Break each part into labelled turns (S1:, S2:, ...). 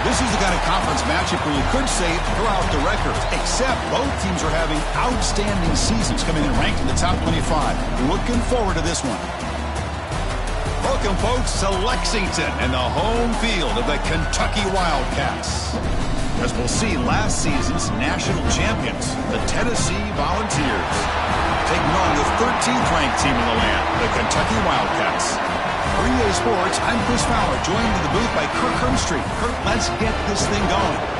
S1: This is the kind of conference matchup where you could say throw out the records, except both teams are having outstanding seasons, coming in ranked in the top 25. Looking forward to this one. Welcome, folks, to Lexington and the home field of the Kentucky Wildcats. As we'll see, last season's national champions, the Tennessee Volunteers, taking on the 13th ranked team in the land, the Kentucky Wildcats. For EA Sports, I'm Chris Fowler, joined in the booth by Kirk Hermstreet. Kirk, let's get this thing going.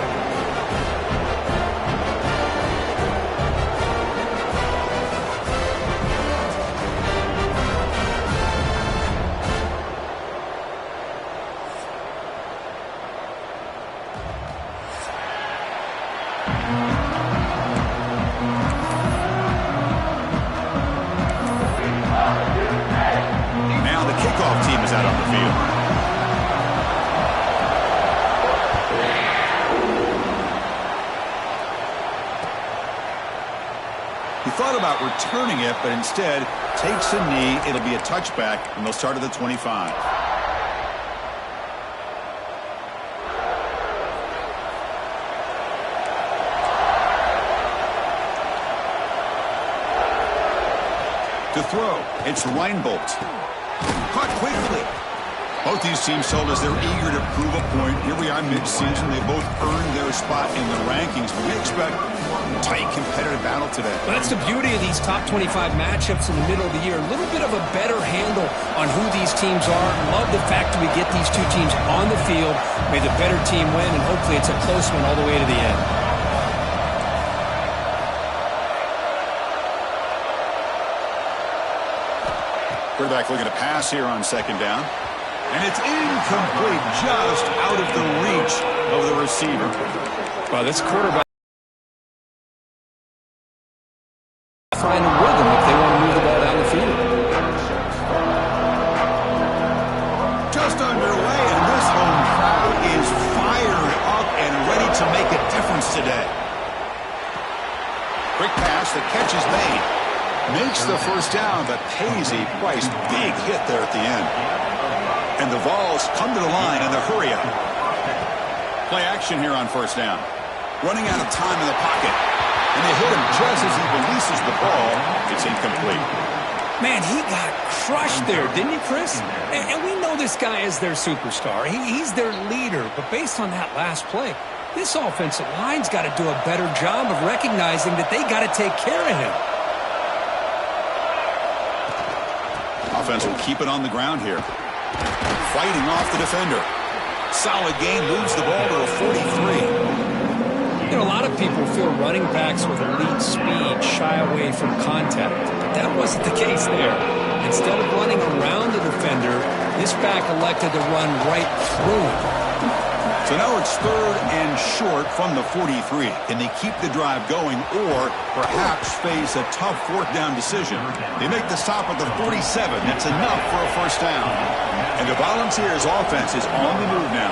S1: Thought about returning it, but instead takes a knee. It'll be a touchback, and they'll start at the 25. To throw, it's Reinbold. Caught quickly. Both these teams told us they're eager to prove a point. Here we are mid-season. They both earned their spot in the rankings, but we expect a tight, competitive battle today.
S2: Well, that's the beauty of these top 25 matchups in the middle of the year. A little bit of a better handle on who these teams are. Love the fact that we get these two teams on the field. May the better team win, and hopefully it's a close one all the way to the end.
S1: Quarterback looking to pass here on second down. And it's incomplete, just out of the reach of the receiver.
S2: Well, this quarterback find a rhythm if they want to move the ball down the field.
S1: Just underway, and this Quick pass, the catch is made. Makes the first down, but pays a price. Big hit there at the end. And the Vols come to the line in the hurry up. Play action here on first down. Running out of time in the pocket. And they hit him just as he releases the ball. It's incomplete.
S2: Man, he got crushed there, didn't you, Chris? And we know this guy is their superstar. He's their leader. But based on that last play, this offensive line's got to do a better job of recognizing that they got to take care of him.
S1: Offense will keep it on the ground here. Fighting off the defender. Solid game, moves the ball to a 43.
S2: You know, a lot of people feel running backs with elite speed shy away from contact. But that wasn't the case there. Instead of running around the defender, this back elected to run right through him.
S1: So now it's 3rd and short from the 43. Can they keep the drive going or perhaps face a tough 4th down decision? They make the stop at the 47. That's enough for a first down. And the Volunteers offense is on the move now.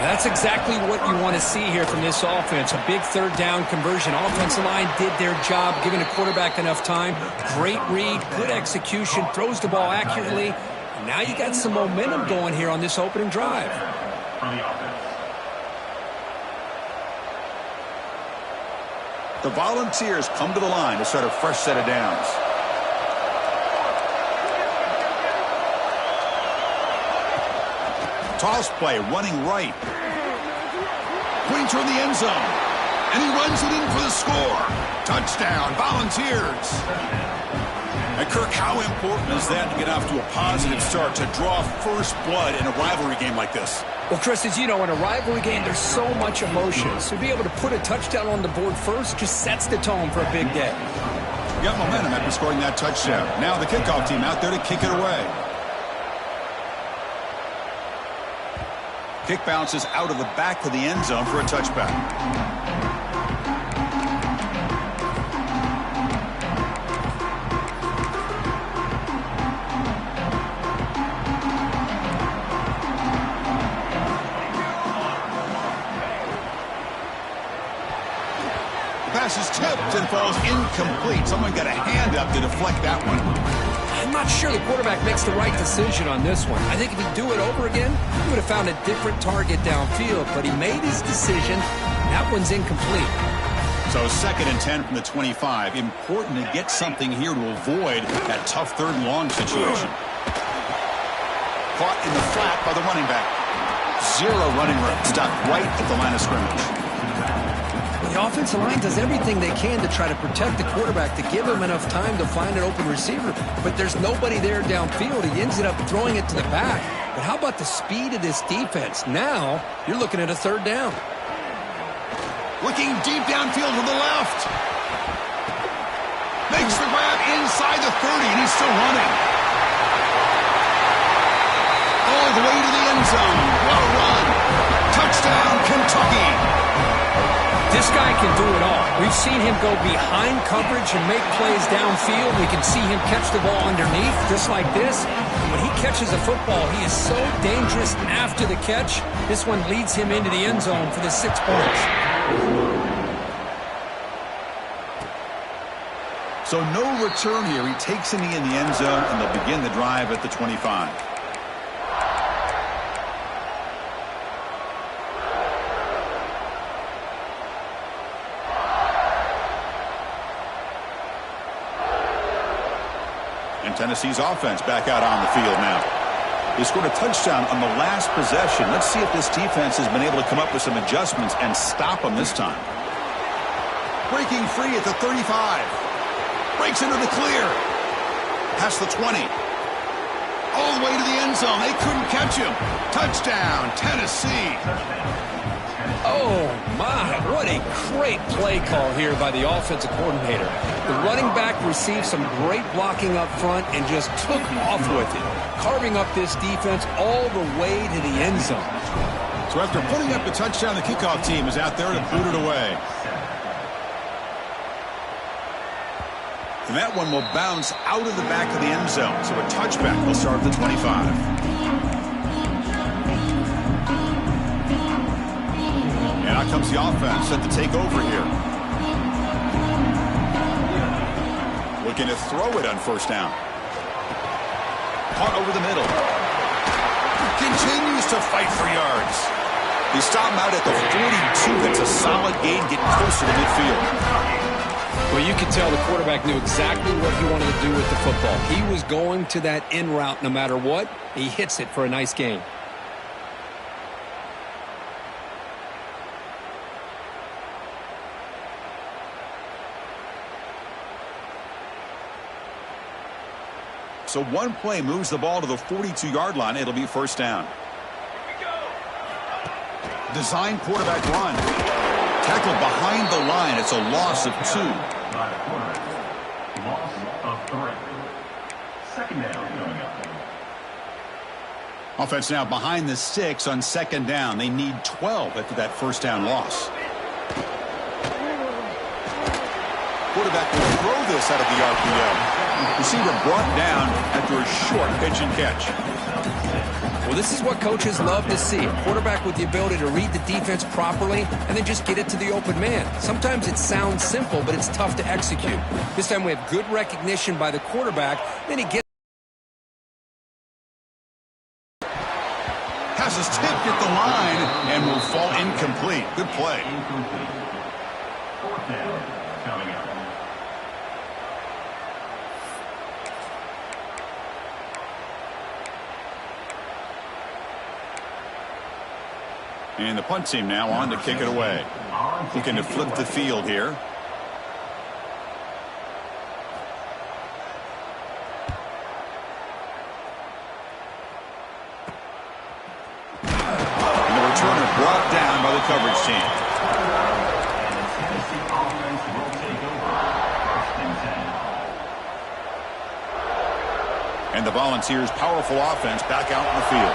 S2: That's exactly what you want to see here from this offense. A big 3rd down conversion. Offensive line did their job, giving the quarterback enough time. Great read, good execution, throws the ball accurately. And now you got some momentum going here on this opening drive.
S1: The Volunteers come to the line to start a fresh set of downs. Toss play, running right. Going toward the end zone. And he runs it in for the score. Touchdown, Volunteers. And Kirk, how important is that to get off to a positive start, to draw first blood in a rivalry game like this?
S2: Well, Chris, as you know, in a rivalry game, there's so much emotion. So to be able to put a touchdown on the board first just sets the tone for a big day.
S1: You got momentum after scoring that touchdown. Now the kickoff team out there to kick it away. Kick bounces out of the back of the end zone for a touchback. Pass is tipped and falls incomplete. Someone got a hand up to deflect that one.
S2: I'm not sure the quarterback makes the right decision on this one. I think if he'd do it over again, he would have found a different target downfield, but he made his decision. That one's incomplete.
S1: So 2nd and 10 from the 25. Important to get something here to avoid that tough 3rd and long situation. Caught in the flat by the running back. 0 running room. Stuck right at the line of scrimmage.
S2: The offensive line does everything they can to try to protect the quarterback, to give him enough time to find an open receiver. But there's nobody there downfield. He ends up throwing it to the back. But how about the speed of this defense? Now you're looking at a 3rd down.
S1: Looking deep downfield to the left. Makes the grab inside the 30, and he's still running. All the way to the end zone. Well run. Touchdown, Kentucky.
S2: This guy can do it all. We've seen him go behind coverage and make plays downfield. We can see him catch the ball underneath, just like this. And when he catches a football, he is so dangerous after the catch. This one leads him into the end zone for the 6 points.
S1: So no return here. He takes a knee in the end zone, and they'll begin the drive at the 25. And Tennessee's offense back out on the field now. They scored a touchdown on the last possession. Let's see if this defense has been able to come up with some adjustments and stop them this time. Breaking free at the 35. Breaks into the clear. Past the 20. All the way to the end zone. They couldn't catch him. Touchdown, Tennessee.
S2: Oh, my. What a great play call here by the offensive coordinator. The running back received some great blocking up front and just took off with it, carving up this defense all the way to the end zone.
S1: So after putting up the touchdown, the kickoff team is out there to boot it away. And that one will bounce out of the back of the end zone. So a touchback will start at the 25. And out comes the offense set to take over here. Looking to throw it on first down. Caught over the middle. Continues to fight for yards. They stop him out at the 42. That's a solid gain, getting closer to midfield.
S2: Well, you can tell the quarterback knew exactly what he wanted to do with the football. He was going to that in route no matter what. He hits it for a nice gain.
S1: So one play moves the ball to the 42-yard line. It'll be first down. Design quarterback run. Tackled behind the line. It's a loss of 2.
S3: Loss of 3. Second down.
S1: Offense now behind the 6 on second down. They need 12 after that first down loss. Quarterback will throw this out of the RPO. Receiver brought down after a short pitch and catch.
S2: Well, this is what coaches love to see. A quarterback with the ability to read the defense properly and then just get it to the open man. Sometimes it sounds simple, but it's tough to execute. This time we have good recognition by the quarterback. Then he gets...
S1: Has his tipped at the line and will fall incomplete. Good play.
S3: Fourth down coming up.
S1: And the punt team now on to kick it away. Looking to flip the field here. And the returner brought down by the coverage team.
S3: And the Tennessee offense will take over. First and 10.
S1: And the Volunteers' powerful offense back out in the field.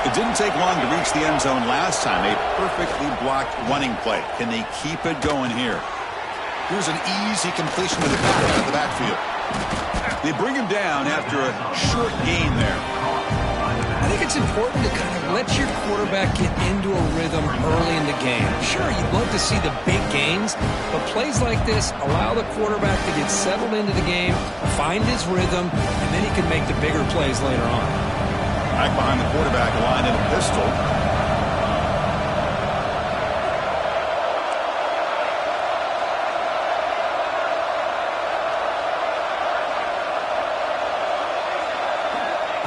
S1: It didn't take long to reach the end zone last time. A perfectly blocked running play. Can they keep it going here? Here's an easy completion to the back out of the backfield. They bring him down after a short gain there.
S2: I think it's important to kind of let your quarterback get into a rhythm early in the game. Sure, you'd love to see the big gains, but plays like this allow the quarterback to get settled into the game, find his rhythm, and then he can make the bigger plays later on.
S1: Back behind the quarterback line in a pistol.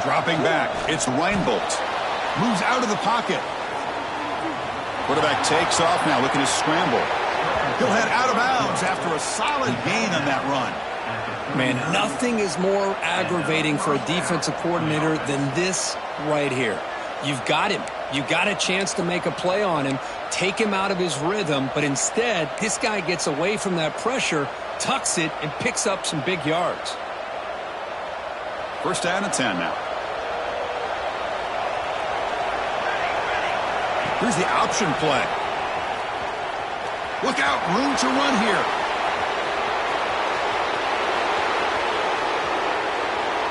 S1: Dropping back. It's Reinbolt. Moves out of the pocket. Quarterback takes off now, looking to scramble. He'll head out of bounds after a solid gain on that run.
S2: Man, nothing is more aggravating for a defensive coordinator than this right here. You've got him. You've got a chance to make a play on him, take him out of his rhythm, but instead, this guy gets away from that pressure, tucks it, and picks up some big yards.
S1: First down and 10 now. Here's the option play. Look out, room to run here.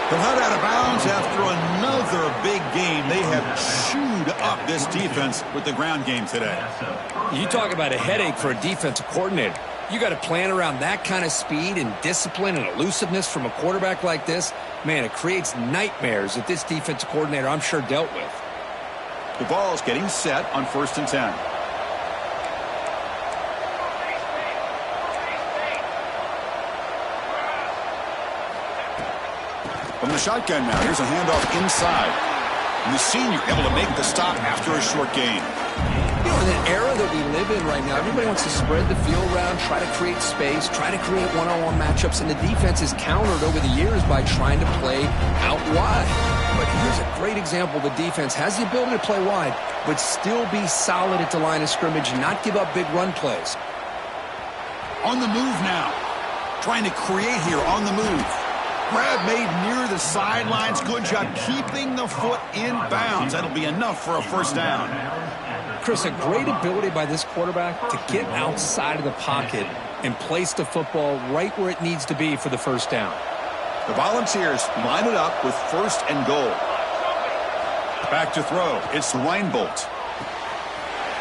S1: They'll head out of bounds after another big game. They have chewed up this defense with the ground game today.
S2: You talk about a headache for a defensive coordinator. You got to plan around that kind of speed and discipline and elusiveness from a quarterback like this. Man, it creates nightmares that this defensive coordinator, I'm sure, dealt with.
S1: The ball's getting set on first and 10. From the shotgun now, here's a handoff inside. And the senior able to make the stop after a short gain.
S2: You know, in the era that we live in right now, everybody wants to spread the field around, try to create space, try to create one-on-one matchups, and the defense is countered over the years by trying to play out wide. But here's a great example. The defense has the ability to play wide, but still be solid at the line of scrimmage and not give up big run plays.
S1: On the move now. Trying to create here on the move. Grab made near the sidelines. Good job keeping the foot in bounds. That'll be enough for a first down.
S2: Chris, a great ability by this quarterback to get outside of the pocket and place the football right where it needs to be for the first down.
S1: The Volunteers line it up with first and goal. Back to throw. It's Reinbolt.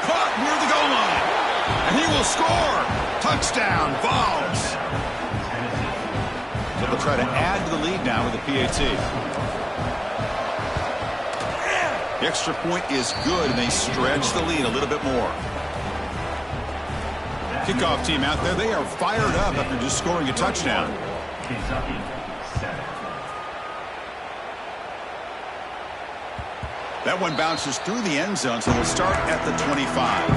S1: Caught near the goal line. And he will score. Touchdown, Vols. So they'll try to add to the lead now with a PAT. The extra point is good, and they stretch the lead a little bit more. Kickoff team out there, they are fired up after just scoring a touchdown.
S3: Kentucky 7.
S1: That one bounces through the end zone, so they'll start at the 25.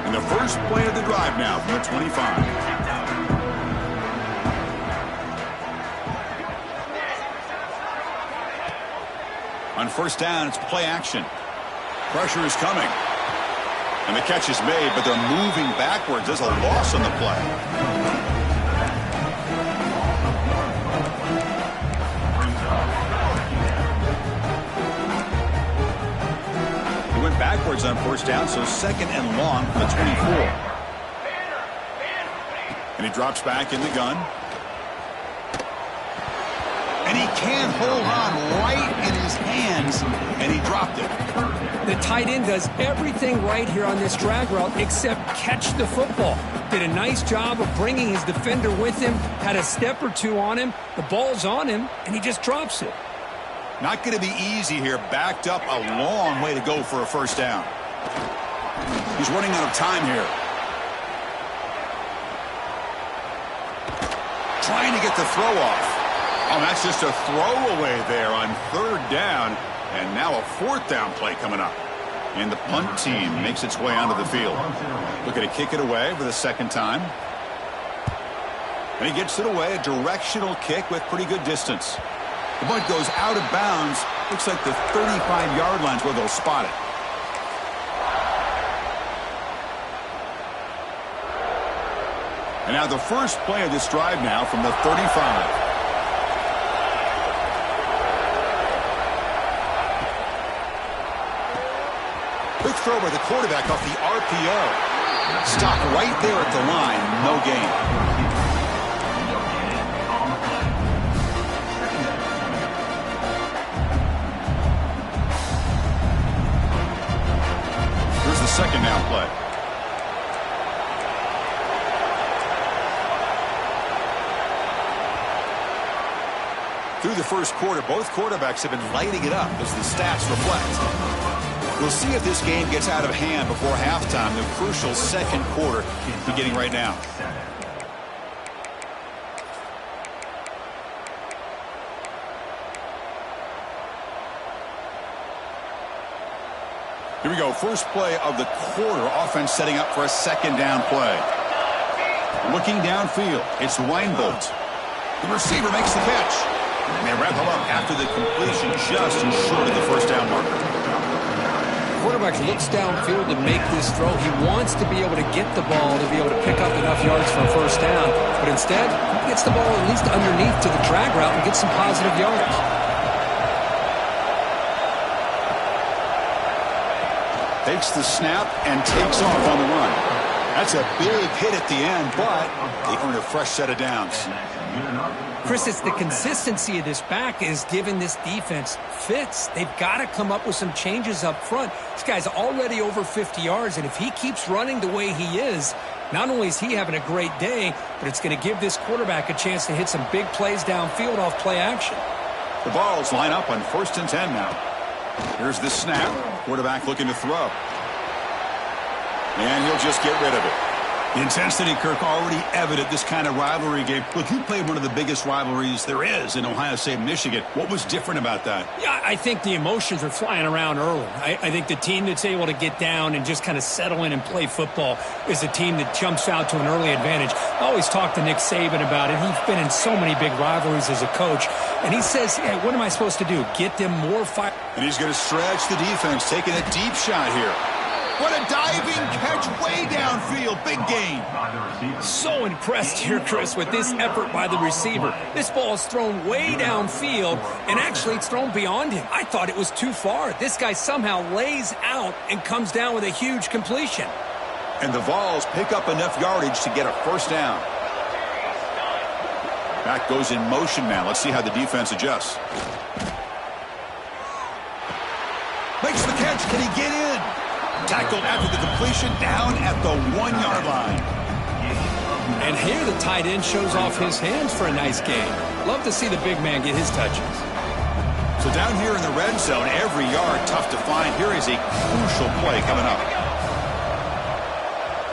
S1: And the first play of the drive now from the 25. On first down, it's play action. Pressure is coming. And the catch is made, but they're moving backwards. There's a loss on the play. He went backwards on first down, so second and long for the 24. And he drops back in the gun. And he can't hold on right in his hands, and he dropped it.
S2: The tight end does everything right here on this drag route except catch the football. Did a nice job of bringing his defender with him, had a step or two on him, the ball's on him, and he just drops it.
S1: Not going to be easy here, backed up a long way to go for a first down. He's running out of time here. Trying to get the throw off. Oh, that's just a throwaway there on third down. And now a fourth down play coming up. And the punt team makes its way onto the field. Looking to kick it away for the second time. And he gets it away, a directional kick with pretty good distance. The punt goes out of bounds. Looks like the 35-yard line's where they'll spot it. And now the first play of this drive now from the 35. Quick throw by the quarterback off the RPO. Stop right there at the line. No gain. Here's the second down play. Through the first quarter, both quarterbacks have been lighting it up as the stats reflect. We'll see if this game gets out of hand before halftime, the crucial second quarter beginning right now. Here we go, first play of the quarter, offense setting up for a second down play. Looking downfield, it's Weinbolt. The receiver makes the catch. And they wrap him up after the completion just short of the first down marker.
S2: Quarterback looks downfield to make this throw. He wants to be able to get the ball to be able to pick up enough yards for a first down. But instead, he gets the ball at least underneath to the drag route and gets some positive yards.
S1: Takes the snap and takes off on the run. That's a big hit at the end, but they earn a fresh set of downs.
S2: Chris, it's the consistency of this back is giving this defense fits. They've got to come up with some changes up front. This guy's already over 50 yards, and if he keeps running the way he is, not only is he having a great day, but it's going to give this quarterback a chance to hit some big plays downfield off play action.
S1: The balls line up on 1st and 10 now. Here's the snap. Quarterback looking to throw. And he'll just get rid of it. The intensity, Kirk, already evident this kind of rivalry game. Look, you played one of the biggest rivalries there is in Ohio State and Michigan. What was different about that?
S2: Yeah, I think the emotions are flying around early. I think the team that's able to get down and just kind of settle in and play football is a team that jumps out to an early advantage. I always talk to Nick Saban about it. He's been in so many big rivalries as a coach. And he says, hey, what am I supposed to do? Get them more fire.
S1: And he's going to stretch the defense, taking a deep shot here. What a diving catch way downfield. Big gain.
S2: So impressed here, Chris, with this effort by the receiver. This ball is thrown way downfield, and actually it's thrown beyond him. I thought it was too far. This guy somehow lays out and comes down with a huge completion.
S1: And the Vols pick up enough yardage to get a first down. Back goes in motion now. Let's see how the defense adjusts. Makes the catch. Can he get in? Tackled after the completion, down at the 1-yard line.
S2: And here the tight end shows off his hands for a nice gain. Love to see the big man get his touches.
S1: So down here in the red zone, every yard tough to find. Here is a crucial play coming up.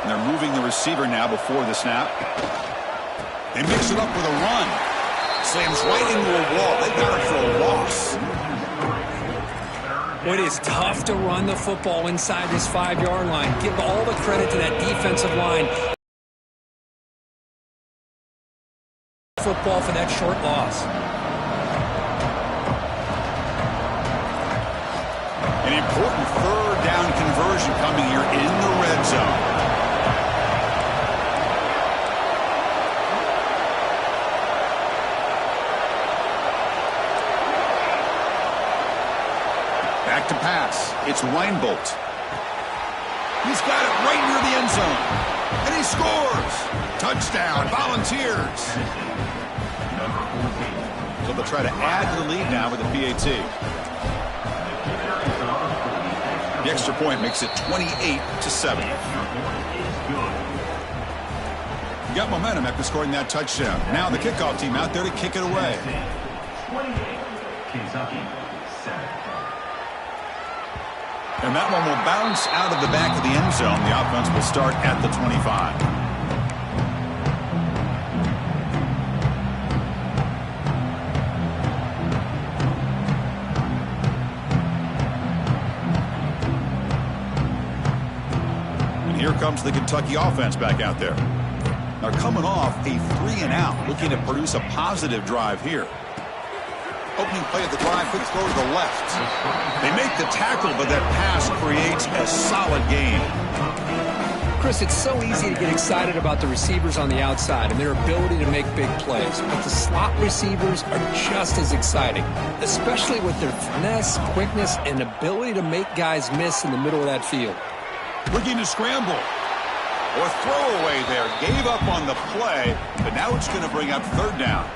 S1: And they're moving the receiver now before the snap. They mix it up with a run. Slams right into a wall. They got it for a loss.
S2: Well, it is tough to run the football inside this 5-yard line. Give all the credit to that defensive line. Football for that short loss.
S1: An important third down conversion coming here in the red zone. Back to pass. It's Reinbolt. He's got it right near the end zone. And he scores. Touchdown, Volunteers. So they'll try to add to the lead now with the PAT. The extra point makes it 28-7. You got momentum after scoring that touchdown. Now the kickoff team out there to kick it away.
S3: 28, Kentucky, 7.
S1: And that one will bounce out of the back of the end zone. The offense will start at the 25. Here comes the Kentucky offense back out there. They're coming off a 3-and-out, looking to produce a positive drive here. Opening play of the drive, quick throw to the left. They make the tackle, but that pass creates a solid gain.
S2: Chris, it's so easy to get excited about the receivers on the outside and their ability to make big plays. But the slot receivers are just as exciting, especially with their finesse, quickness, and ability to make guys miss in the middle of that field.
S1: Looking to scramble. Or throwaway there. Gave up on the play, but now it's going to bring up third down.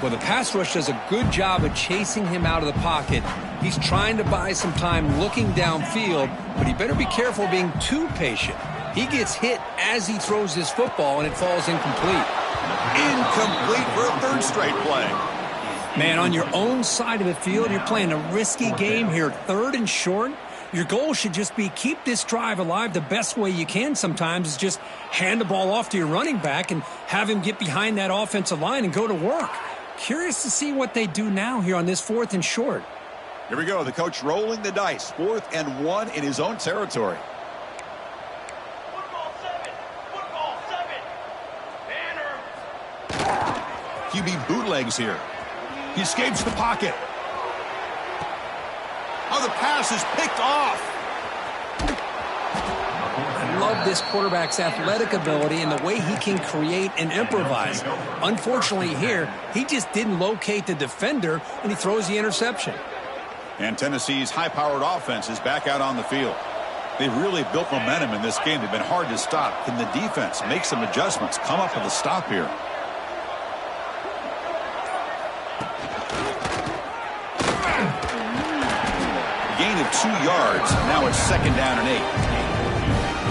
S2: Well, the pass rush does a good job of chasing him out of the pocket. He's trying to buy some time looking downfield, but he better be careful being too patient. He gets hit as he throws his football, and it falls incomplete.
S1: Incomplete for a third straight play.
S2: Man, on your own side of the field, you're playing a risky game here, 3rd and short. Your goal should just be keep this drive alive the best way you can sometimes is just hand the ball off to your running back and have him get behind that offensive line and go to work. Curious to see what they do now here on this 4th and short.
S1: Here we go. The coach rolling the dice. 4th and 1 in his own territory.
S3: Football 7. Banner.
S1: QB bootlegs here. He escapes the pocket. Oh, the pass is picked off.
S2: I love this quarterback's athletic ability and the way he can create and improvise. Unfortunately here, he just didn't locate the defender, and he throws the interception.
S1: And Tennessee's high-powered offense is back out on the field. They've really built momentum in this game. They've been hard to stop. Can the defense make some adjustments, come up with a stop here? Gain of 2 yards. Now it's 2nd down and 8.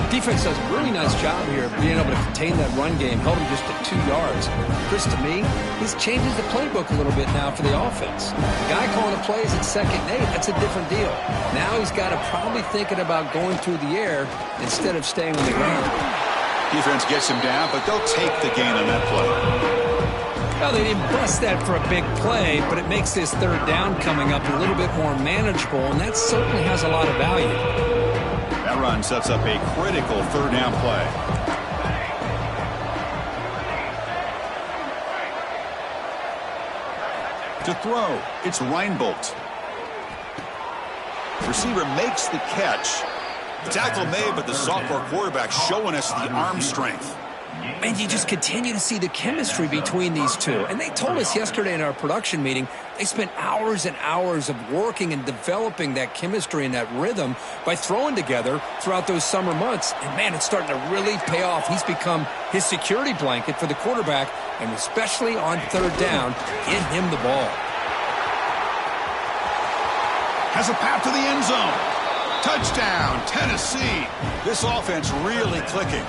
S2: Defense does a really nice job here of being able to contain that run game, held him just at 2 yards. Chris, to me, this changes the playbook a little bit now for the offense. The guy calling the plays at 2nd and 8, that's a different deal. Now he's got to probably thinking about going through the air instead of staying on the ground.
S1: Defense gets him down, but they'll take the gain on that play.
S2: Well, they didn't bust that for a big play, but it makes this 3rd down coming up a little bit more manageable, and that certainly has a lot of value.
S1: That run sets up a critical 3rd down play. To throw, it's Reinbolt. Receiver makes the catch. The tackle made, but the sophomore quarterback showing us the arm strength.
S2: And you just continue to see the chemistry between these two. And they told us yesterday in our production meeting, they spent hours and hours of working and developing that chemistry and that rhythm by throwing together throughout those summer months. And, man, it's starting to really pay off. He's become his security blanket for the quarterback, and especially on 3rd down, get him the ball.
S1: Has a path to the end zone. Touchdown, Tennessee. This offense really clicking.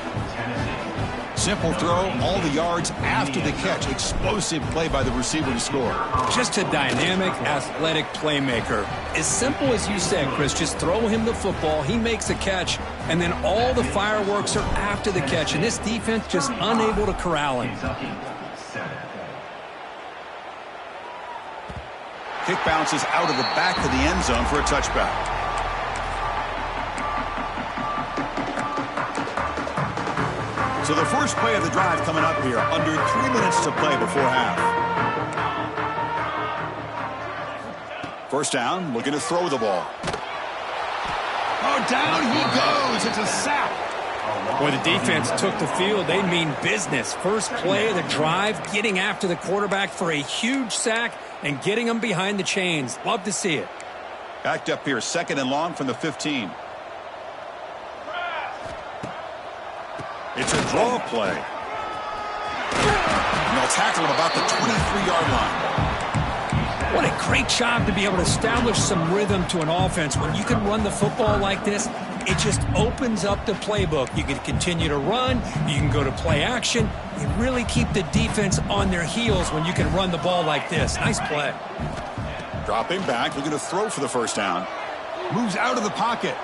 S1: Simple throw, all the yards after the catch. Explosive play by the receiver to score.
S2: Just a dynamic, athletic playmaker. As simple as you said, Chris, just throw him the football, he makes a catch, and then all the fireworks are after the catch, and this defense just unable to corral him.
S1: Kick bounces out of the back of the end zone for a touchback. So the first play of the drive coming up here. Under 3 minutes to play before half. First down, looking to throw the ball. Oh, down he goes. It's a sack.
S2: Boy, the defense took the field. They mean business. First play of the drive, getting after the quarterback for a huge sack and getting him behind the chains. Love to see it.
S1: Backed up here, 2nd and long from the 15. It's a draw play. And they'll tackle him about the 23-yard line.
S2: What a great job to be able to establish some rhythm to an offense. When you can run the football like this, it just opens up the playbook. You can continue to run. You can go to play action. You really keep the defense on their heels when you can run the ball like this. Nice play.
S1: Dropping back, looking to throw for the first down. Moves out of the pocket.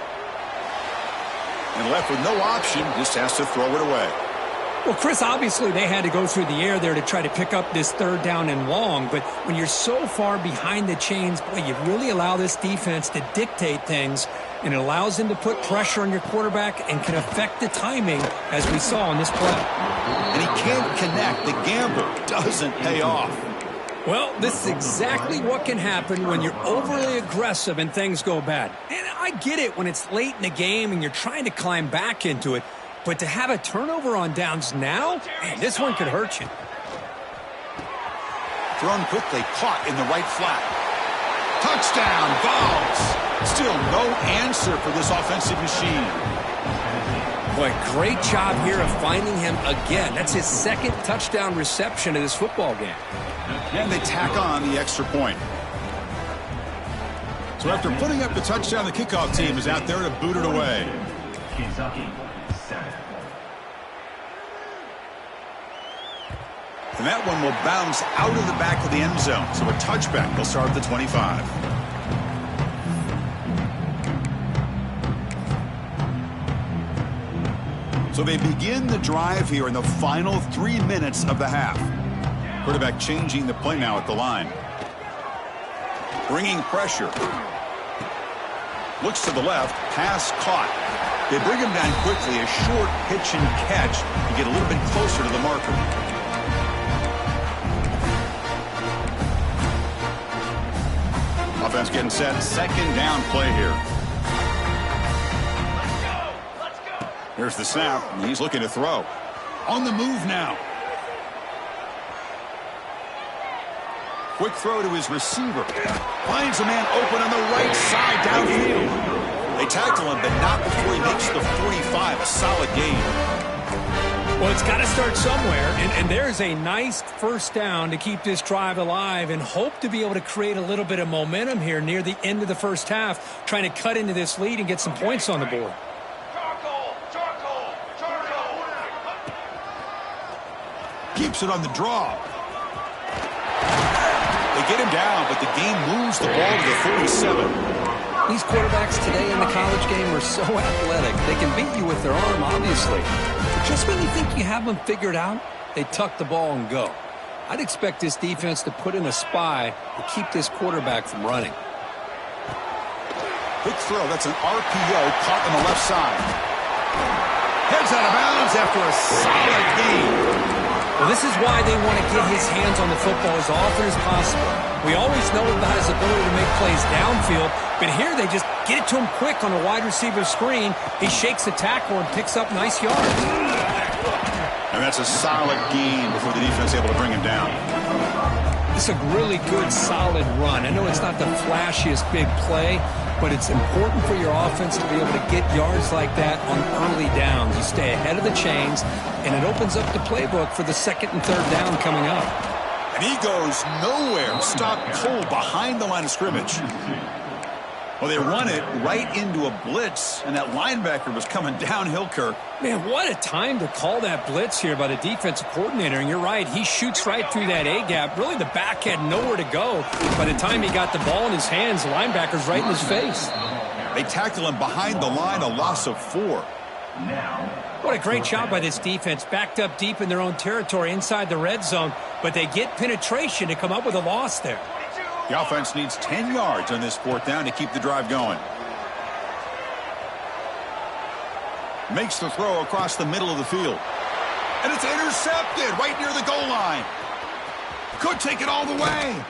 S1: And left with no option, just has to throw it away.
S2: Well, Chris, obviously they had to go through the air there to try to pick up this 3rd down and long, but when you're so far behind the chains, boy, you really allow this defense to dictate things, and it allows them to put pressure on your quarterback and can affect the timing, as we saw in this play.
S1: And he can't connect. The gamble doesn't pay off.
S2: Well, this is exactly what can happen when you're overly aggressive and things go bad. And I get it when it's late in the game and you're trying to climb back into it, but to have a turnover on downs now, man, this one could hurt you.
S1: Thrown quickly, caught in the right flat. Touchdown, balls. Still no answer for this offensive machine.
S2: Boy, great job here of finding him again. That's his 2nd touchdown reception of this football game.
S1: And they tack on the extra point. So after putting up the touchdown, the kickoff team is out there to boot it away.
S3: Kentucky, 7.
S1: And that one will bounce out of the back of the end zone. So a touchback will start at the 25. So they begin the drive here in the final 3 minutes of the half. Quarterback changing the play now at the line. Bringing pressure. Looks to the left. Pass caught. They bring him down quickly. A short pitch and catch to get a little bit closer to the marker. Offense getting set. 2nd down play here.
S3: Let's go.
S1: Here's the snap. And he's looking to throw. On the move now. Quick throw to his receiver. Finds a man open on the right side downfield. They tackle him, but not before he makes the 45. A solid gain.
S2: Well, it's got to start somewhere, and there's a nice first down to keep this drive alive and hope to be able to create a little bit of momentum here near the end of the first half, trying to cut into this lead and get some points on the board.
S3: Charcoal.
S1: Keeps it on the draw. They get him down, but the game moves the ball to the 47.
S2: These quarterbacks today in the college game are so athletic. They can beat you with their arm, obviously. But just when you think you have them figured out, they tuck the ball and go. I'd expect this defense to put in a spy to keep this quarterback from running.
S1: Quick throw. That's an RPO caught on the left side. Heads out of bounds after a solid gain.
S2: Well, this is why they want to get his hands on the football as often as possible. We always know about his ability to make plays downfield, but here they just get it to him quick on a wide receiver screen. He shakes the tackle and picks up nice yards.
S1: And that's a solid gain before the defense is able to bring him down.
S2: It's a really good, solid run. I know it's not the flashiest big play, but it's important for your offense to be able to get yards like that on early downs. You stay ahead of the chains, and it opens up the playbook for the 2nd and 3rd down coming up.
S1: And he goes nowhere. Stopped cold behind the line of scrimmage. Well, they run it right into a blitz, and that linebacker was coming downhill, Kirk.
S2: Man, what a time to call that blitz here by the defensive coordinator. And you're right, he shoots right through that A-gap. Really, the back had nowhere to go. By the time he got the ball in his hands, the linebacker's right in his face.
S1: They tackle him behind the line, a loss of 4.
S2: What a great job by this defense. Backed up deep in their own territory inside the red zone, but they get penetration to come up with a loss there.
S1: The offense needs 10 yards on this 4th down to keep the drive going. Makes the throw across the middle of the field. And it's intercepted right near the goal line. Could take it all the way.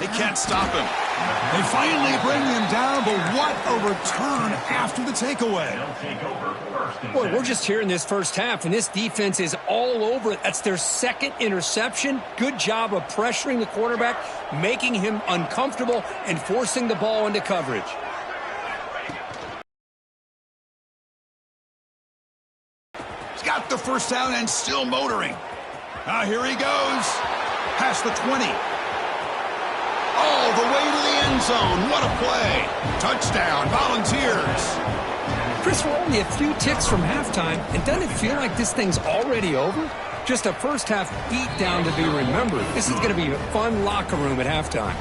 S1: They can't stop him. They finally bring him down, but what a return after the takeaway.
S2: Boy, we're just here in this first half, and this defense is all over it. That's their 2nd interception. Good job of pressuring the quarterback, making him uncomfortable, and forcing the ball into coverage.
S1: He's got the 1st down and still motoring. Here he goes. Past the 20. All the way to the end zone. What a play. Touchdown, Volunteers.
S2: Chris, we're only a few ticks from halftime, and doesn't it feel like this thing's already over? Just a first-half beatdown to be remembered. This is going to be a fun locker room at halftime.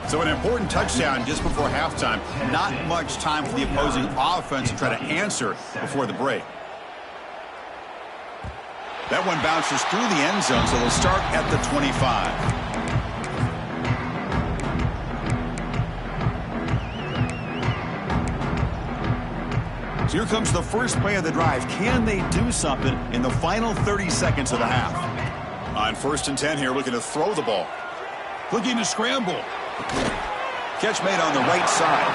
S1: So an important touchdown just before halftime. Not much time for the opposing offense to try to answer before the break. That one bounces through the end zone, so they'll start at the 25. So here comes the first play of the drive. Can they do something in the final 30 seconds of the half? On 1st and 10 here, looking to throw the ball. Looking to scramble. Catch made on the right side.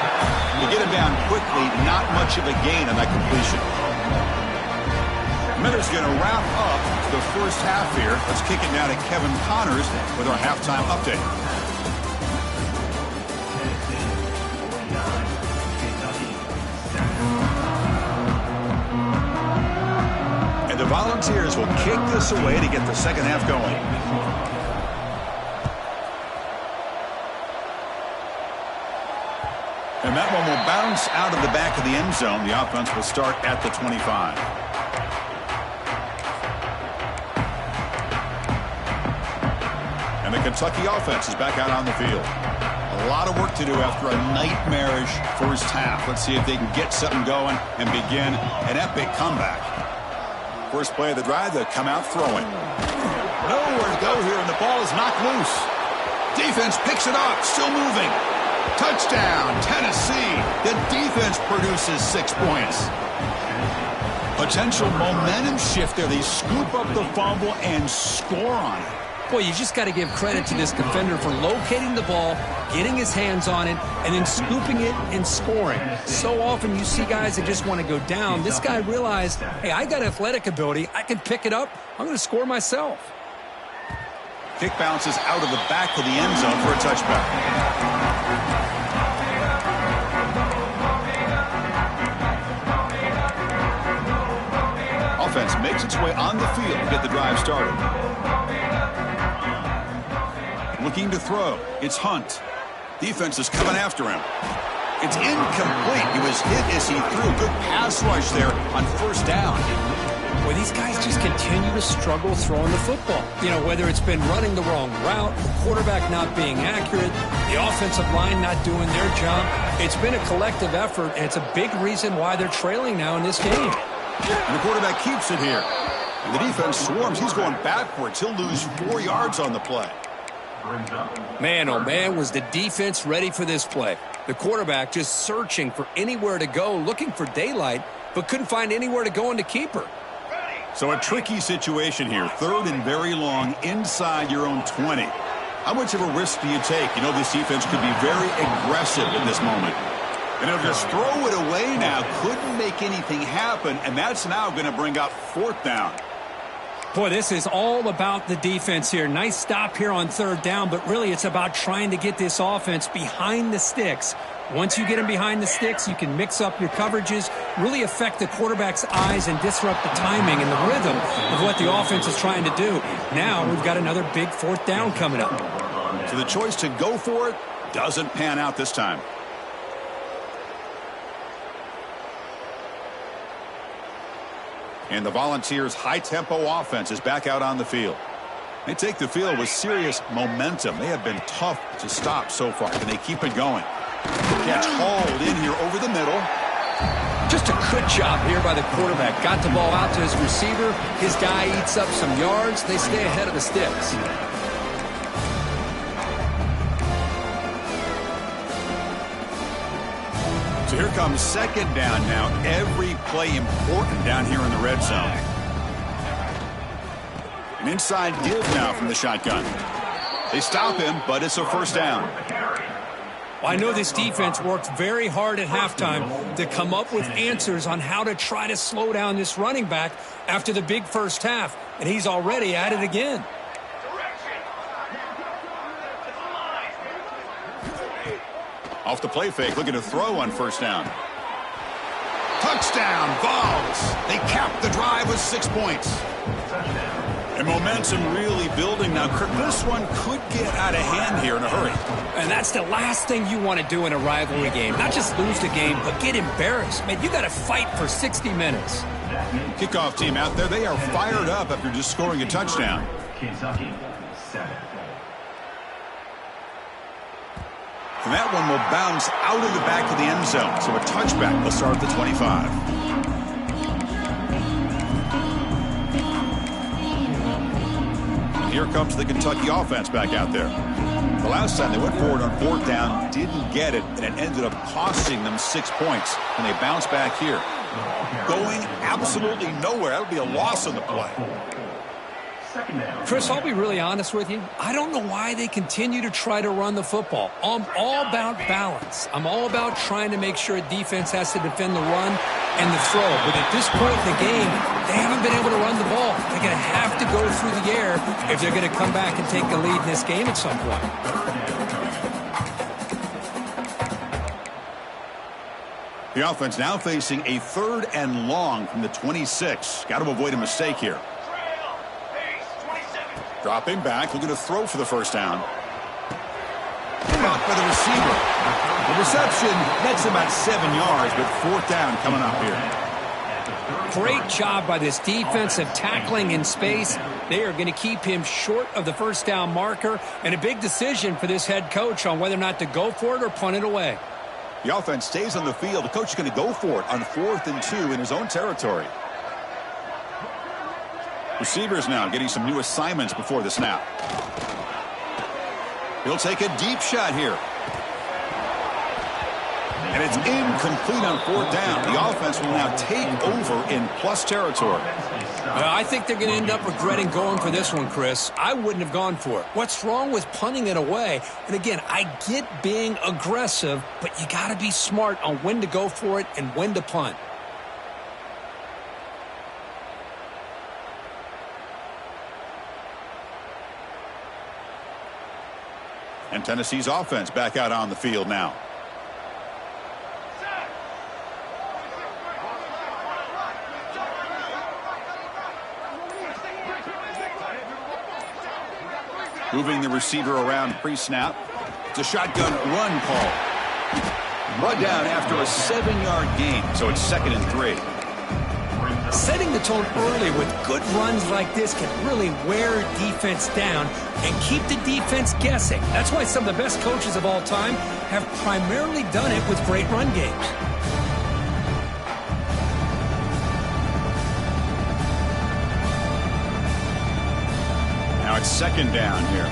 S1: To get him down quickly, not much of a gain on that completion. Miller's going to wrap up the first half here. Let's kick it now to Kevin Connors with our halftime update. The Volunteers will kick this away to get the 2nd half going. And that one will bounce out of the back of the end zone. The offense will start at the 25. And the Kentucky offense is back out on the field. A lot of work to do after a nightmarish first half. Let's see if they can get something going and begin an epic comeback. First play of the drive, they'll come out throwing. Nowhere to go here, and the ball is knocked loose. Defense picks it up, still moving. Touchdown, Tennessee. The defense produces 6 points. Potential momentum shift there. They scoop up the fumble and score on it.
S2: Boy, you just got to give credit to this defender for locating the ball, getting his hands on it, and then scooping it and scoring. So often you see guys that just want to go down. This guy realized, hey, I got athletic ability. I can pick it up. I'm going to score myself.
S1: Kick bounces out of the back of the end zone for a touchback. Offense makes its way on the field to get the drive started. Looking to throw. It's Hunt. Defense is coming after him. It's incomplete. He was hit as he threw a good pass rush there on 1st down.
S2: Well, these guys just continue to struggle throwing the football. You know, whether it's been running the wrong route, the quarterback not being accurate, the offensive line not doing their job. It's been a collective effort, and it's a big reason why they're trailing now in this game.
S1: And the quarterback keeps it here. And the defense swarms. He's going backwards. He'll lose 4 yards on the play.
S2: Man, oh man, was the defense ready for this play. The quarterback just searching for anywhere to go, looking for daylight, but couldn't find anywhere to go into keeper.
S1: So a tricky situation here. 3rd and very long inside your own 20. How much of a risk do you take? You know, this defense could be very aggressive in this moment. And they'll just throw it away now. Couldn't make anything happen, and that's now going to bring up 4th down.
S2: Boy, this is all about the defense here. Nice stop here on 3rd down, but really it's about trying to get this offense behind the sticks. Once you get them behind the sticks, you can mix up your coverages, really affect the quarterback's eyes and disrupt the timing and the rhythm of what the offense is trying to do. Now we've got another big 4th down coming up.
S1: So the choice to go for it doesn't pan out this time. And the Volunteers' high-tempo offense is back out on the field. They take the field with serious momentum. They have been tough to stop so far. Can they keep it going? Catch hauled in here over the middle.
S2: Just a good job here by the quarterback. Got the ball out to his receiver. His guy eats up some yards. They stay ahead of the sticks.
S1: So here comes second down now. Every play important down here in the red zone. An inside give now from the shotgun. They stop him, but it's a first down.
S2: Well, I know this defense worked very hard at halftime to come up with answers on how to try to slow down this running back after the big first half, and he's already at it again.
S1: Off the play fake, looking to throw on first down. Touchdown, Vols. They cap the drive with 6 points. And momentum really building now. This one could get out of hand here in a hurry.
S2: And that's the last thing you want to do in a rivalry game. Not just lose the game, but get embarrassed. Man, you got to fight for 60 minutes.
S1: Kickoff team out there, they are fired up after just scoring a touchdown.
S3: Kentucky, 7.
S1: And that one will bounce out of the back of the end zone. So a touchback will start at the 25. Here comes the Kentucky offense back out there. The last time they went forward on fourth down, didn't get it, and it ended up costing them 6 points. And they bounce back here. Going absolutely nowhere. That would be a loss on the play.
S2: Chris, I'll be really honest with you. I don't know why they continue to try to run the football. I'm all about balance. I'm all about trying to make sure a defense has to defend the run and the throw. But at this point in the game, they haven't been able to run the ball. They're going to have to go through the air if they're going to come back and take the lead in this game at some point.
S1: The offense now facing a 3rd and long from the 26. Got to avoid a mistake here. Dropping back, looking to throw for the first down. Blocked by the receiver. The reception, that's about 7 yards, but fourth down coming up here.
S2: Great job by this defensive tackling in space. They are going to keep him short of the first down marker, and a big decision for this head coach on whether or not to go for it or punt it away.
S1: The offense stays on the field. The coach is going to go for it on 4th and 2 in his own territory. Receivers now getting some new assignments before the snap. He'll take a deep shot here. And it's incomplete on fourth down. The offense will now take over in plus territory.
S2: I think they're going to end up regretting going for this one, Chris. I wouldn't have gone for it. What's wrong with punting it away? And again, I get being aggressive, but you got to be smart on when to go for it and when to punt.
S1: And Tennessee's offense back out on the field now. Moving the receiver around pre-snap. It's a shotgun run call. Run down after a 7-yard gain, so it's 2nd and 3.
S2: Setting the tone early with good runs like this can really wear defense down and keep the defense guessing. That's why some of the best coaches of all time have primarily done it with great run games.
S1: Now it's 2nd down here.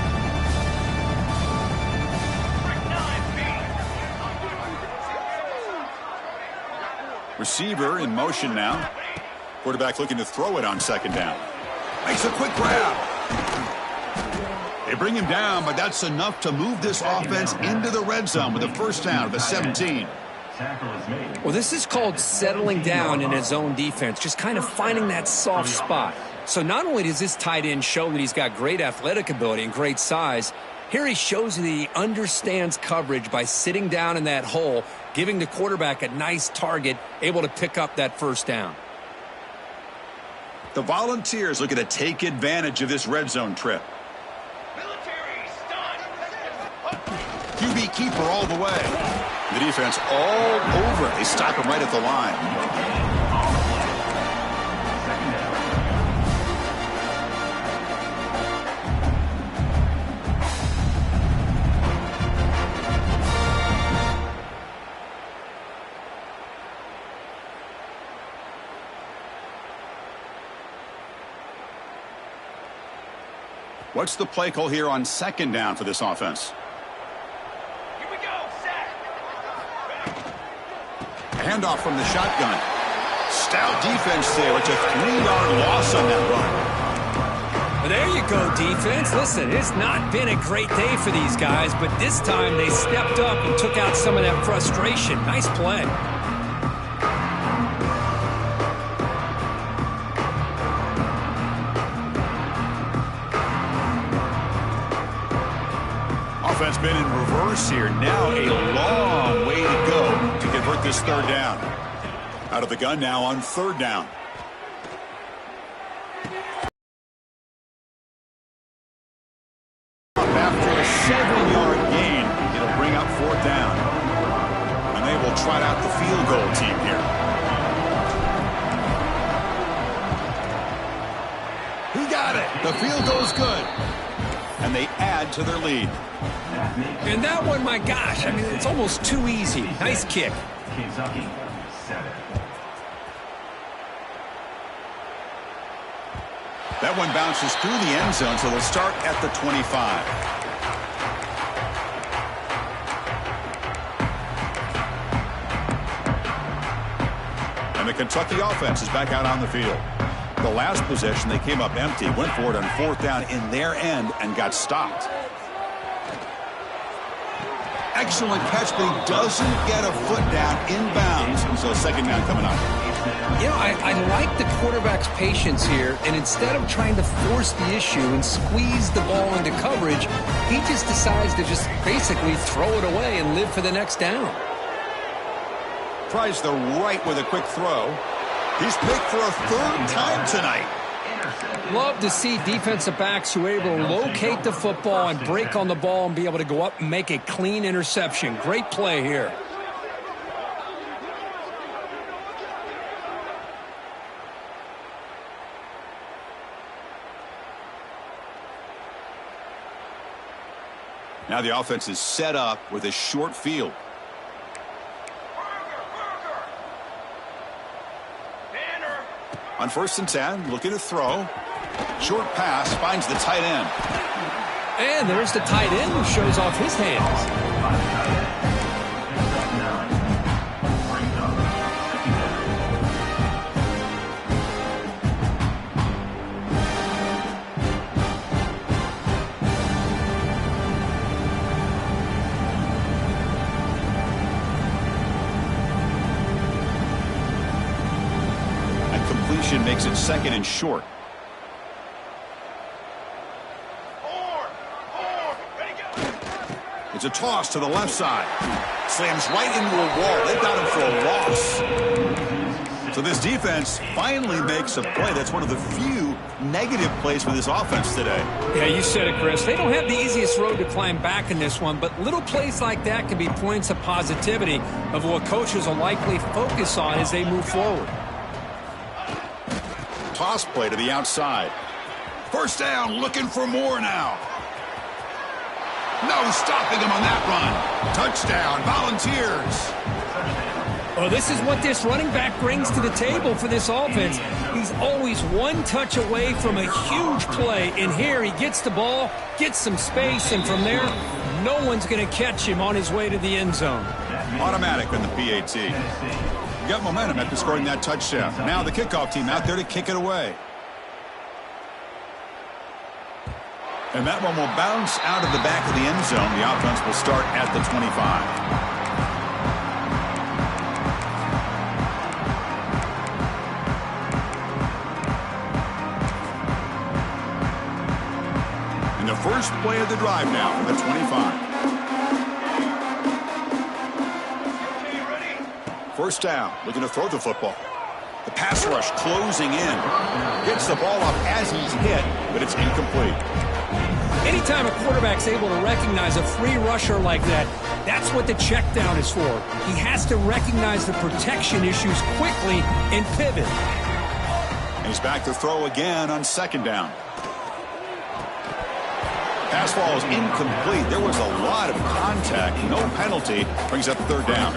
S1: Receiver in motion now. Quarterback looking to throw it on 2nd down. Makes a quick grab. They bring him down, but that's enough to move this offense into the red zone with a first down at the 17.
S2: Well, this is called settling down in his own defense, just kind of finding that soft spot. So not only does this tight end show that he's got great athletic ability and great size, here he shows that he understands coverage by sitting down in that hole, giving the quarterback a nice target, able to pick up that first down.
S1: The Volunteers looking to take advantage of this red zone trip. QB keeper all the way. The defense all over it. They stop him right at the line. What's the play call here on second down for this offense?
S3: Here we go, set.
S1: Handoff from the shotgun. Stout defense there. It's a 3-yard loss on that run.
S2: Well, there you go, defense. Listen, it's not been a great day for these guys, but this time they stepped up and took out some of that frustration. Nice play.
S1: Offense been in reverse here. Now a long way to go to convert this third down. Out of the gun now on third down. After a 7-yard gain, it'll bring up fourth down. And they will trot out the field goal team here. He got it. The field goal's good. And they add to their lead.
S2: And that one, my gosh, I mean, it's almost too easy. Nice kick.
S3: Kentucky, 7.
S1: That one bounces through the end zone, so they'll start at the 25. And the Kentucky offense is back out on the field. The last possession, they came up empty, went for it on fourth down in their end, and got stopped. Excellent catch, but he doesn't get a foot down inbounds, so second down coming up.
S2: You know, I like the quarterback's patience here, and instead of trying to force the issue and squeeze the ball into coverage, he just decides to just basically throw it away and live for the next down.
S1: Tries the right with a quick throw. He's picked for a third time tonight.
S2: Love to see defensive backs who are able to locate the football and break on the ball and be able to go up and make a clean interception. Great play here.
S1: Now the offense is set up with a short field. On 1st and 10, looking to throw. Short pass, finds the tight end.
S2: And there's the tight end who shows off his hands.
S1: Makes it second and short. It's a toss to the left side. Slams right into a wall. They've got him for a loss. So this defense finally makes a play. That's one of the few negative plays for this offense today.
S2: Yeah, you said it, Chris. They don't have the easiest road to climb back in this one, but little plays like that can be points of positivity of what coaches will likely focus on as they move forward.
S1: Toss play to the outside. First down, looking for more now. No stopping him on that run. Touchdown, Volunteers.
S2: Well, this is what this running back brings to the table for this offense. He's always one touch away from a huge play. And here he gets the ball, gets some space, and from there, no one's going to catch him on his way to the end zone.
S1: Automatic on the PAT. Got momentum after scoring that touchdown. Now the kickoff team out there to kick it away. And that one will bounce out of the back of the end zone. The offense will start at the 25. And the first play of the drive now from the 25. First down, looking to throw the football. The pass rush closing in. Gets the ball up as he's hit, but it's incomplete.
S2: Anytime a quarterback's able to recognize a free rusher like that, that's what the check down is for. He has to recognize the protection issues quickly and pivot.
S1: And he's back to throw again on second down. Pass ball is incomplete. There was a lot of contact. No penalty. Brings up third down.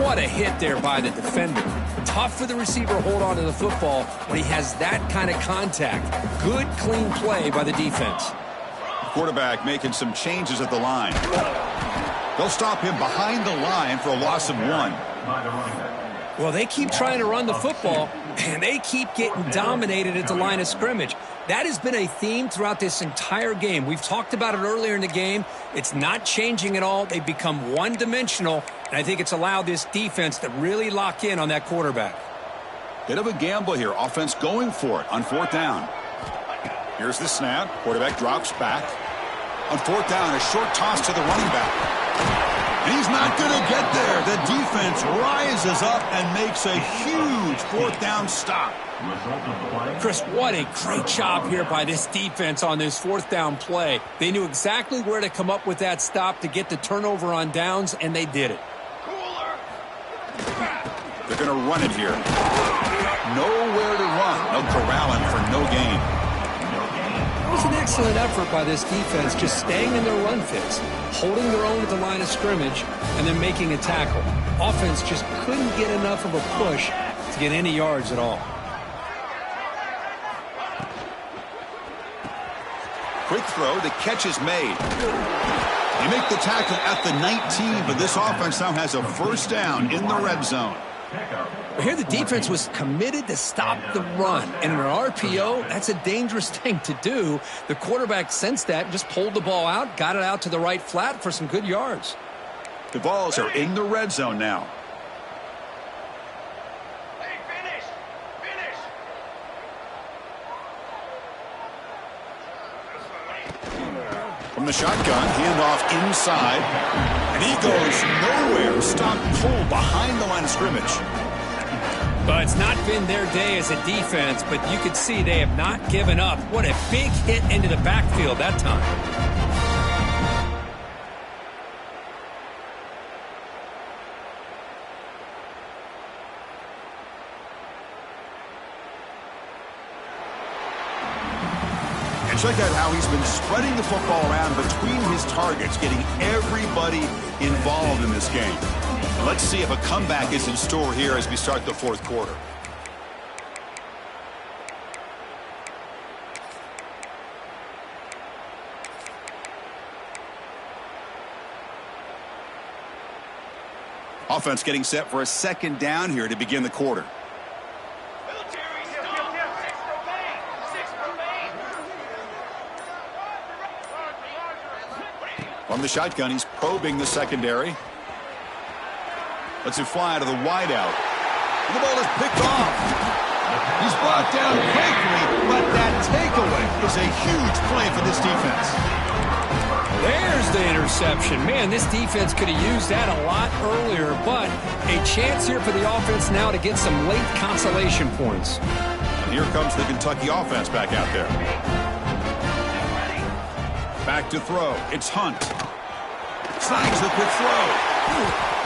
S2: What a hit there by the defender. tough for the receiver to hold on to the football when he has that kind of contact. Good, clean play by the defense.
S1: Quarterback making some changes at the line. They'll stop him behind the line for a loss of 1.
S2: Well, they keep trying to run the football, and they keep getting dominated at the line of scrimmage. That has been a theme throughout this entire game. We've talked about it earlier in the game. It's not changing at all. They've become one-dimensional, and I think it's allowed this defense to really lock in on that quarterback.
S1: Bit of a gamble here. Offense going for it on 4th down. Here's the snap. Quarterback drops back. On 4th down, a short toss to the running back. And he's not going to get there. The defense rises up and makes a huge 4th down stop.
S2: Chris, what a great job here by this defense on this 4th down play. They knew exactly where to come up with that stop to get the turnover on downs, and they did it.
S1: They're going to run it here. Nowhere to run. No corralling for no gain.
S2: It was an excellent effort by this defense, just staying in their run fits, holding their own at the line of scrimmage, and then making a tackle. Offense just couldn't get enough of a push to get any yards at all.
S1: Quick throw, the catch is made. They make the tackle at the 19, but this offense now has a 1st down in the red zone.
S2: Here the defense was committed to stop the run. And in an RPO, that's a dangerous thing to do. The quarterback sensed that and just pulled the ball out, got it out to the right flat for some good yards.
S1: The Vols are in the red zone now. From the shotgun, handoff inside. And he goes nowhere. Stop cold behind the line of scrimmage.
S2: But it's not been their day as a defense, but you could see they have not given up. What a big hit into the backfield that time.
S1: And check out how he's been spreading the football around between his targets, getting everybody involved in this game. Let's see if a comeback is in store here as we start the 4th quarter. Offense getting set for a 2nd down here to begin the quarter. From the shotgun, he's probing the secondary. Lets it fly to the wideout. And the ball is picked off. He's brought down quickly, but that takeaway is a huge play for this defense.
S2: There's the interception. Man, this defense could have used that a lot earlier, but a chance here for the offense now to get some late consolation points.
S1: And here comes the Kentucky offense back out there. Back to throw. It's Hunt. Snags the quick throw.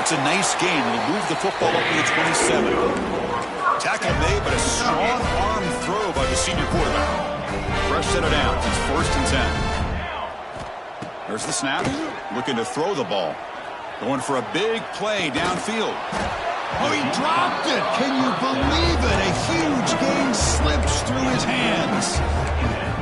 S1: It's a nice gain. He'll move the football up to the 27. Tackle made, but a strong arm throw by the senior quarterback. Fresh set of downs. It's 1st and 10. There's the snap. Looking to throw the ball. Going for a big play downfield. Oh, he dropped it. Can you believe it? A huge gain slips through his hands.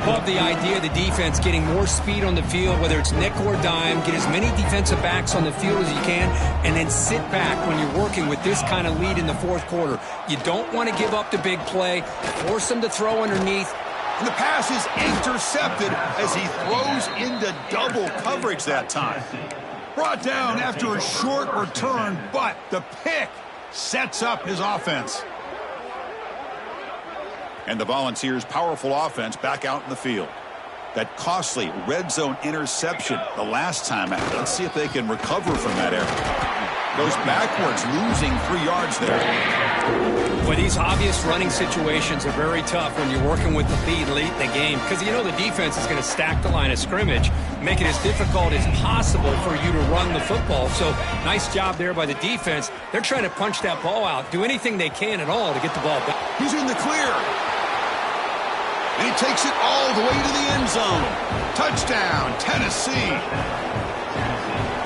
S2: Love the idea of the defense getting more speed on the field, whether it's nickel or dime, get as many defensive backs on the field as you can, and then sit back when you're working with this kind of lead in the 4th quarter. You don't want to give up the big play, force them to throw underneath.
S1: And the pass is intercepted as he throws into double coverage that time. Brought down after a short return, but the pick sets up his offense. And the Volunteers' powerful offense back out in the field. That costly red zone interception the last time out. Let's see if they can recover from that error. Goes backwards, losing 3 yards there.
S2: Well, these obvious running situations are very tough when you're working with the lead late in the game, because you know the defense is going to stack the line of scrimmage, make it as difficult as possible for you to run the football. So nice job there by the defense. They're trying to punch that ball out, do anything they can at all to get the ball back.
S1: He's in the clear. And he takes it all the way to the end zone. Touchdown, Tennessee.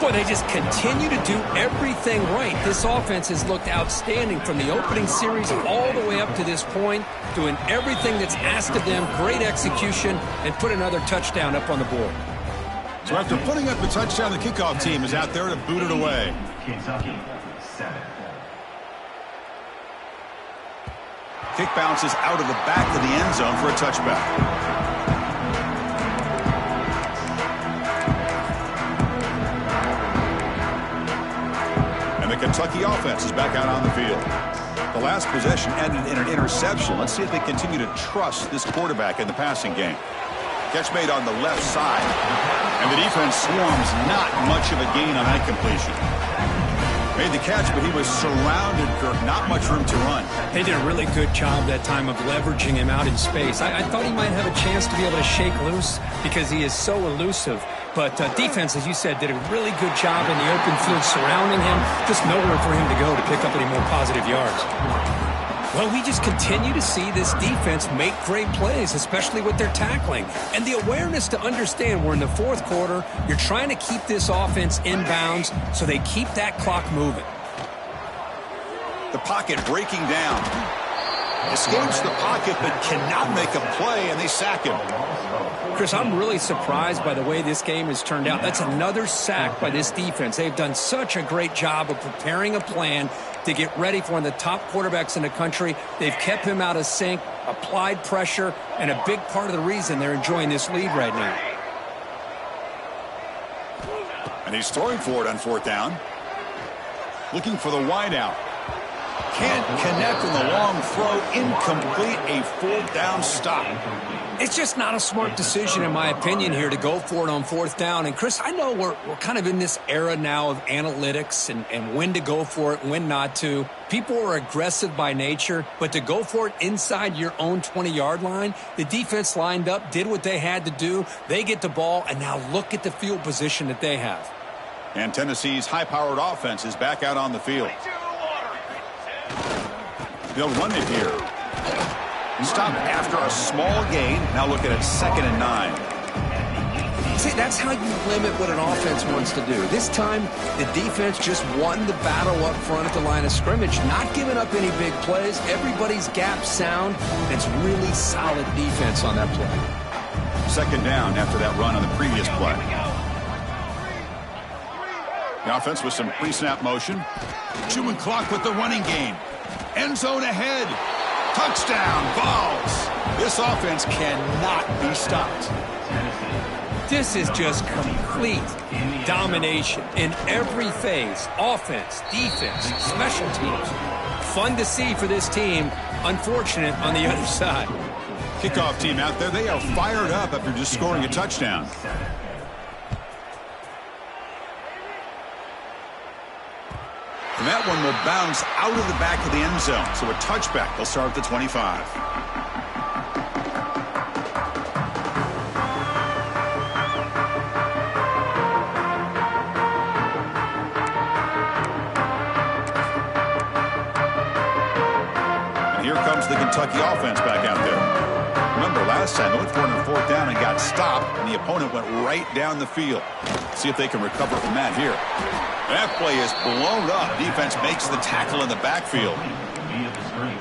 S2: Boy, they just continue to do everything right. This offense has looked outstanding from the opening series all the way up to this point, doing everything that's asked of them, great execution, and put another touchdown up on the board.
S1: So after putting up a touchdown, the kickoff team is out there to boot it away.
S3: Kentucky, 7.
S1: Kick bounces out of the back of the end zone for a touchback. The Kentucky offense is back out on the field. The last possession ended in an interception. Let's see if they continue to trust this quarterback in the passing game. Catch made on the left side. And the defense swarms, not much of a gain on that completion. Made the catch, but he was surrounded, Kirk. Not much room to run.
S2: They did a really good job that time of leveraging him out in space. I thought he might have a chance to be able to shake loose because he is so elusive. But defense, as you said, did a really good job in the open field surrounding him. Just nowhere for him to go to pick up any more positive yards. Well, we just continue to see this defense make great plays, especially with their tackling. And the awareness to understand we're in the fourth quarter, you're trying to keep this offense in bounds so they keep that clock moving.
S1: The pocket breaking down. Escapes the pocket but cannot make a play, and they sack him.
S2: Chris, I'm really surprised by the way this game has turned out. That's another sack by this defense. They've done such a great job of preparing a plan to get ready for one of the top quarterbacks in the country. They've kept him out of sync, applied pressure, and a big part of the reason they're enjoying this lead right now.
S1: And he's throwing for it on fourth down. Looking for the wideout. Can't connect on the long throw. Incomplete. A fourth down stop.
S2: It's just not a smart decision, in my opinion, here to go for it on fourth down. And, Chris, I know we're kind of in this era now of analytics and when to go for it, when not to. People are aggressive by nature, but to go for it inside your own 20-yard line, the defense lined up, did what they had to do. They get the ball, and now look at the field position that they have.
S1: And Tennessee's high-powered offense is back out on the field. They'll run it here. Stop after a small gain. Now looking at 2nd and 9.
S2: See, that's how you limit what an offense wants to do. This time, the defense just won the battle up front at the line of scrimmage, not giving up any big plays. Everybody's gap sound. It's really solid defense on that play.
S1: 2nd down after that run on the previous play. The offense with some pre-snap motion. Chewing clock with the running game. End zone ahead. Touchdown, balls. This offense cannot be stopped.
S2: This is just complete domination in every phase. Offense, defense, special teams. Fun to see for this team. Unfortunate on the other side.
S1: Kickoff team out there. They are fired up after just scoring a touchdown. And that one will bounce out of the back of the end zone. So a touchback. They'll start at the 25. And here comes the Kentucky offense back out there. Remember, last time they went for it on fourth down and got stopped, and the opponent went right down the field. See if they can recover from that here. That play is blown up. Defense makes the tackle in the backfield.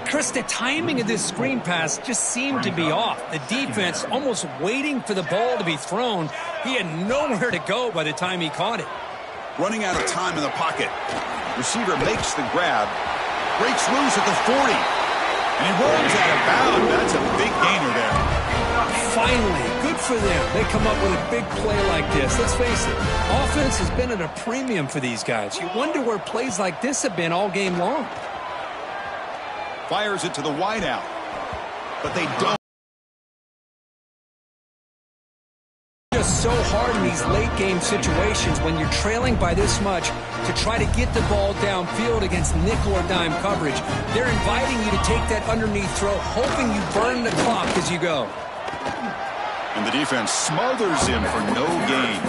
S2: Chris, the timing of this screen pass just seemed to be off. The defense almost waiting for the ball to be thrown. He had nowhere to go by the time he caught it.
S1: Running out of time in the pocket. Receiver makes the grab. Breaks loose at the 40. And he rolls out of bounds. That's a big gainer there.
S2: Finally, good for them. They come up with a big play like this. Let's face it, offense has been at a premium for these guys. You wonder where plays like this have been all game long.
S1: Fires it to the wideout. But they don't.
S2: Just so hard in these late game situations when you're trailing by this much to try to get the ball downfield against nickel or dime coverage. They're inviting you to take that underneath throw, hoping you burn the clock as you go.
S1: And the defense smothers him for no gain.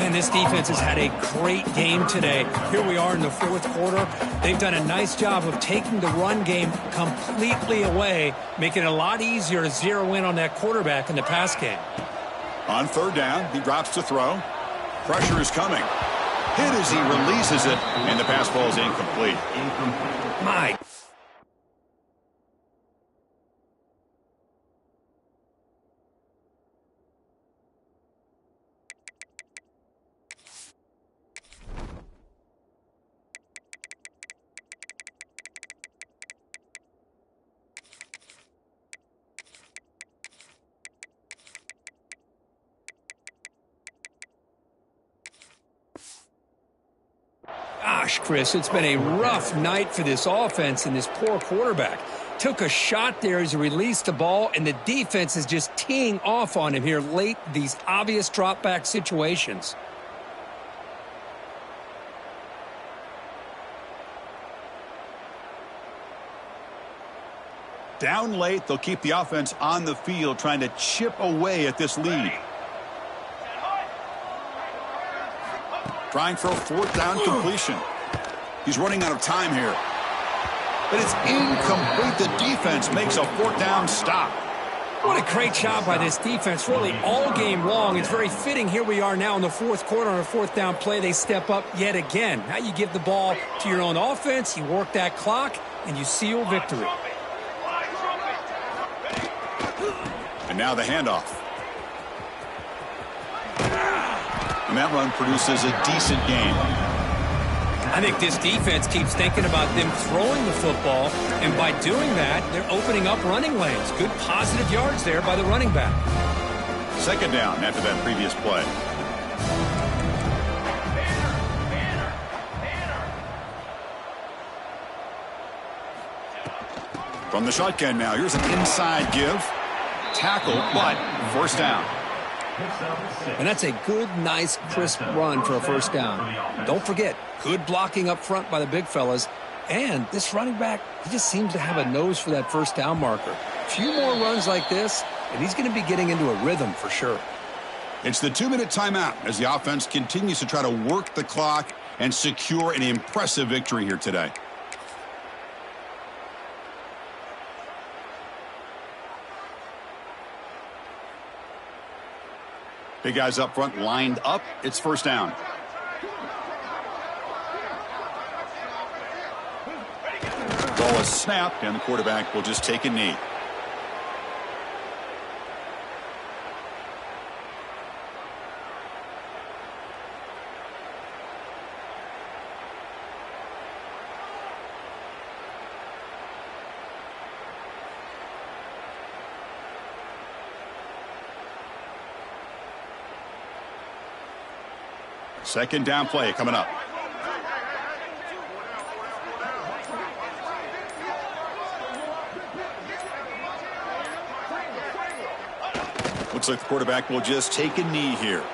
S2: And this defense has had a great game today. Here we are in the fourth quarter. They've done a nice job of taking the run game completely away, making it a lot easier to zero in on that quarterback in the pass game.
S1: On third down, he drops to throw. Pressure is coming. Hit as he releases it, and the pass ball is incomplete.
S2: My. Gosh, Chris, it's been a rough night for this offense and this poor quarterback. Took a shot there as he released the ball, and the defense is just teeing off on him here late, these obvious drop-back situations.
S1: Down late, they'll keep the offense on the field trying to chip away at this lead. Trying for a fourth down completion. He's running out of time here. But it's incomplete. The defense makes a fourth down stop.
S2: What a great job by this defense, really all game long. It's very fitting. Here we are now in the fourth quarter on a fourth down play. They step up yet again. Now you give the ball to your own offense, you work that clock, and you seal victory.
S1: And now the handoff. And that run produces a decent gain.
S2: I think this defense keeps thinking about them throwing the football, and by doing that, they're opening up running lanes. Good positive yards there by the running back.
S1: Second down after that previous play. From the shotgun now, here's an inside give. Tackle, but first down.
S2: And that's a good, nice, crisp run for a first down. Don't forget, good blocking up front by the big fellas. And this running back, he just seems to have a nose for that first down marker. A few more runs like this, and he's going to be getting into a rhythm for sure.
S1: It's the 2-minute timeout as the offense continues to try to work the clock and secure an impressive victory here today. Big guys up front lined up. It's first down. Ball is snapped, and the quarterback will just take a knee. Second down play coming up. Looks like the quarterback will just take a knee here.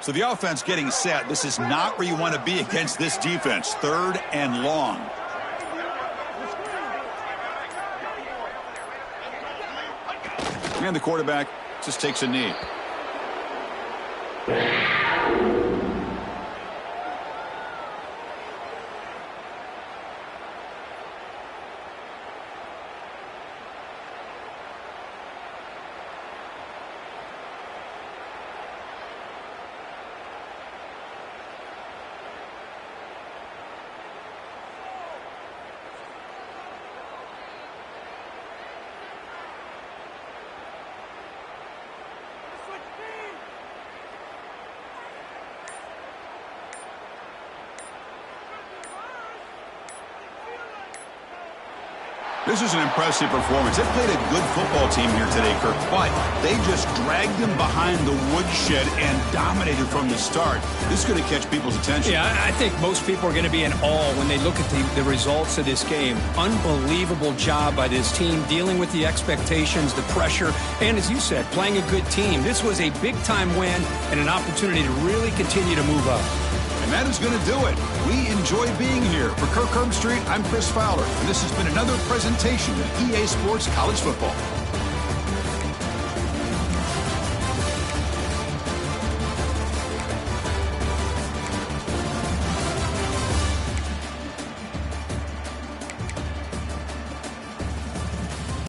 S1: So the offense getting set. This is not where you want to be against this defense. Third and long. And the quarterback just takes a knee. This is an impressive performance. They played a good football team here today, Kirk, but they just dragged them behind the woodshed and dominated from the start. This is going to catch people's attention.
S2: Yeah, I think most people are going to be in awe when they look at the results of this game. Unbelievable job by this team dealing with the expectations, the pressure, and as you said, playing a good team. This was a big-time win and an opportunity to really continue to move up.
S1: And that is going to do it. We enjoy being here. For Kirk Herbstreit, I'm Chris Fowler, and this has been another presentation of EA Sports College Football.